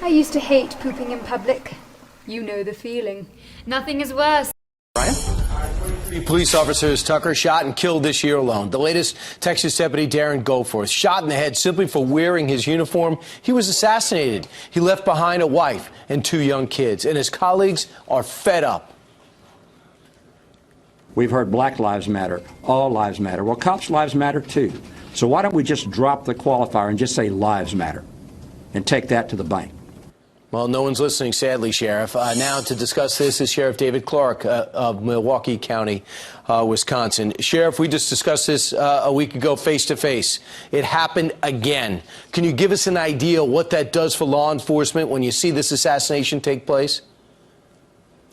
I used to hate pooping in public. You know the feeling. Nothing is worse. Brian? 3 police officers Tucker shot and killed this year alone. The latest, Texas deputy Darren Goforth, shot in the head simply for wearing his uniform. He was assassinated. He left behind a wife and 2 young kids, and his colleagues are fed up. We've heard Black Lives Matter, all lives matter. Well, cops' lives matter too. So why don't we just drop the qualifier and just say lives matter and take that to the bank? Well, no one's listening, sadly, Sheriff. Now to discuss this is Sheriff David Clark of Milwaukee County, Wisconsin. Sheriff, we just discussed this a week ago face-to-face. It happened again. Can you give us an idea what that does for law enforcement when you see this assassination take place?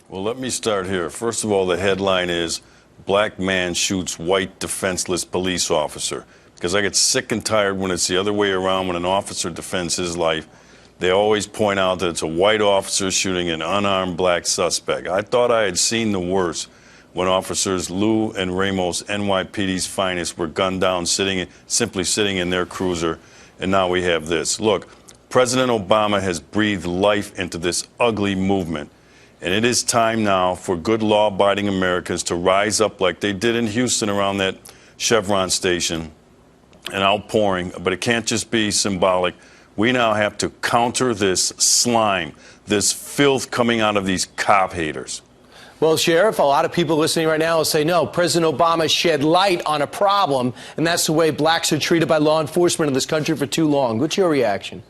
Well, let me start here. First of all, the headline is, Black Man Shoots White Defenseless Police Officer. Because I get sick and tired when it's the other way around, when an officer defends his life. They always point out that it's a white officer shooting an unarmed black suspect. I thought I had seen the worst when officers Lou and Ramos, NYPD's finest, were gunned down simply sitting in their cruiser, and now we have this. Look, President Obama has breathed life into this ugly movement, and it is time now for good law-abiding Americans to rise up like they did in Houston around that Chevron station, an outpouring, but it can't just be symbolic. We now have to counter this slime, this filth coming out of these cop haters. Well, Sheriff, a lot of people listening right now will say, no, President Obama shed light on a problem, and that's the way blacks are treated by law enforcement in this country for too long. What's your reaction?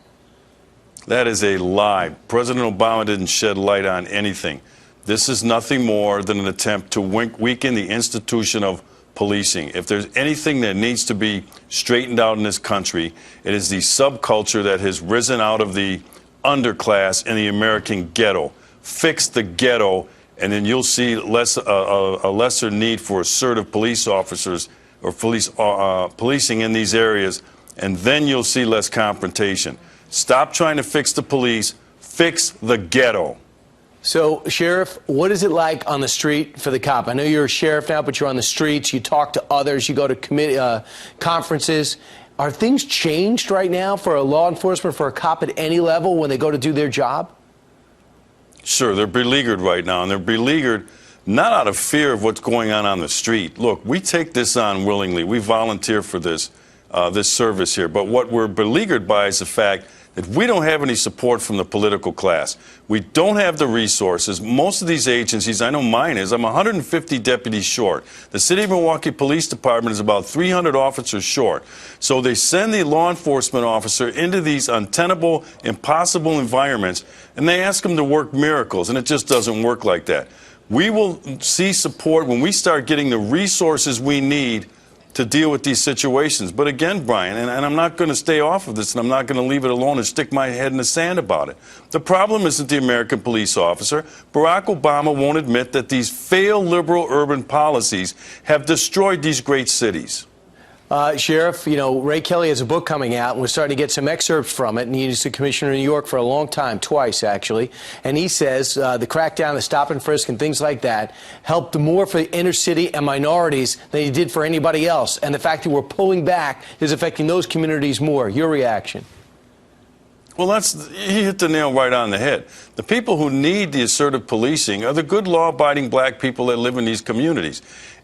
That is a lie. President Obama didn't shed light on anything. This is nothing more than an attempt to weaken the institution of policing. If there's anything that needs to be straightened out in this country, it is the subculture that has risen out of the underclass in the American ghetto. Fix the ghetto, and then you'll see a lesser need for assertive police officers or policing in these areas, and then you'll see less confrontation. Stop trying to fix the police, fix the ghetto. So, Sheriff, what is it like on the street for the cop? I know you're a sheriff now, but you're on the streets, you talk to others, you go to committee conferences. Are things changed right now for a law enforcement, for a cop at any level when they go to do their job? Sure, they're beleaguered right now, and they're beleaguered not out of fear of what's going on the street. Look, we take this on willingly. We volunteer for this service here. But what we're beleaguered by is the fact that we don't have any support from the political class. We don't have the resources. Most of these agencies, I know mine is, I'm 150 deputies short. The City of Milwaukee Police Department is about 300 officers short. So they send the law enforcement officer into these untenable, impossible environments, and they ask them to work miracles, and it just doesn't work like that. We will see support when we start getting the resources we need to deal with these situations. But again, Brian, and I'm not going to stay off of this, and I'm not going to leave it alone and stick my head in the sand about it. The problem isn't the American police officer. Barack Obama won't admit that these failed liberal urban policies have destroyed these great cities. Sheriff, you know, Ray Kelly has a book coming out, and we're starting to get some excerpts from it, and he's the commissioner in New York for a long time, twice actually, and he says the crackdown, the stop and frisk and things like that helped more for the inner city and minorities than he did for anybody else, and the fact that we're pulling back is affecting those communities more. Your reaction? Well, he hit the nail right on the head. The people who need the assertive policing are the good law-abiding black people that live in these communities.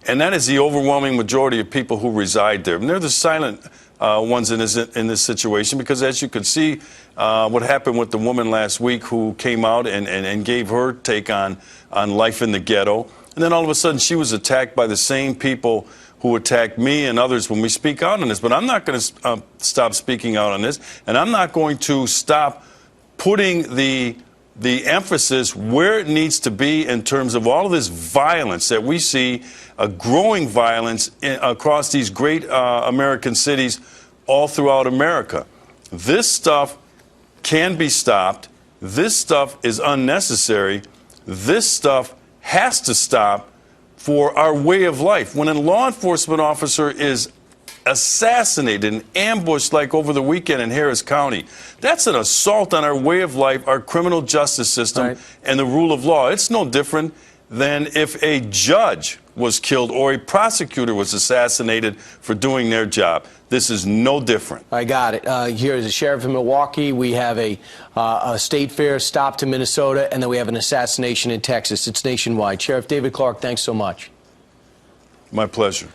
And that is the overwhelming majority of people who reside there. And they're the silent ones in this situation, because as you could see, what happened with the woman last week who came out and gave her take on life in the ghetto. And then all of a sudden she was attacked by the same people who attacked me and others when we speak out on this. But I'm not going to stop speaking out on this, and I'm not going to stop putting the emphasis where it needs to be in terms of all of this violence that we see, a growing violence across these great American cities all throughout America. This stuff can be stopped. This stuff is unnecessary. This stuff has to stop for our way of life. When a law enforcement officer is assassinated and ambushed like over the weekend in Harris County, that's an assault on our way of life, our criminal justice system, and the rule of law. It's no different than if a judge was killed or a prosecutor was assassinated for doing their job. This is no different. I got it. Here's a sheriff in Milwaukee. We have a state fair stopped in Minnesota, and then we have an assassination in Texas. It's nationwide. Sheriff David Clark, thanks so much. My pleasure.